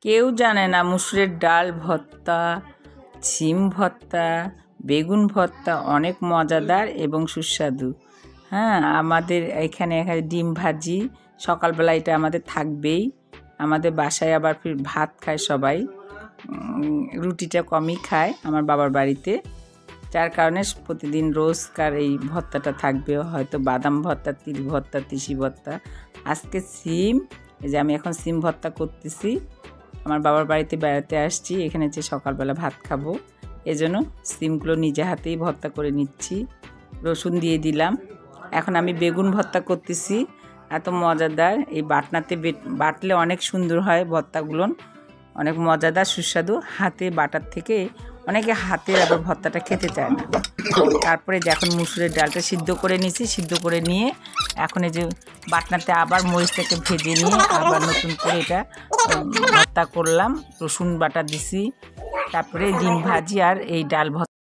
কেউ জানে না মুসুরের ডাল ভর্তা, শিম ভর্তা, বেগুন ভর্তা অনেক মজাদার এবং সুস্বাদু। হ্যাঁ, আমাদের এখানে ডিম ভাজি সকালবেলা এটা আমাদের থাকবেই। আমাদের বাসায় আবার ফির ভাত খায় সবাই, রুটিটা কমই খায় আমার বাবার বাড়িতে, যার কারণে প্রতিদিন রোজকার এই ভর্তাটা থাকবে। হয়তো বাদাম ভর্তা, তিল ভর্তা, তিসি ভর্তা। আজকে সিম, এই যে আমি এখন সিম ভর্তা করতেছি। আমার বাবার বাড়িতে বেড়াতে আসছি, এখানে যে সকালবেলা ভাত খাবো, এজন্য সিমগুলো নিজে হাতেই ভর্তা করে নিচ্ছি। রসুন দিয়ে দিলাম। এখন আমি বেগুন ভর্তা করতেছি, এত মজাদার। এই বাটনাতে বাটলে অনেক সুন্দর হয় ভর্তাগুলো, অনেক মজাদার সুস্বাদু। হাতে বাটার থেকে অনেকে হাতের আবার ভর্তাটা খেতে চায় না। তারপরে যখন মুসুরের ডালটা সিদ্ধ করে নিয়েছি, সিদ্ধ করে নিয়ে এখন এই যে বাটনাতে আবার মরিচটাকে ভেজে নিয়ে আবার নতুন করে এটা ভর্তা করলাম। রসুন বাটা দিছি, তারপরে ডিম ভাজি আর এই ডাল ভর্তা।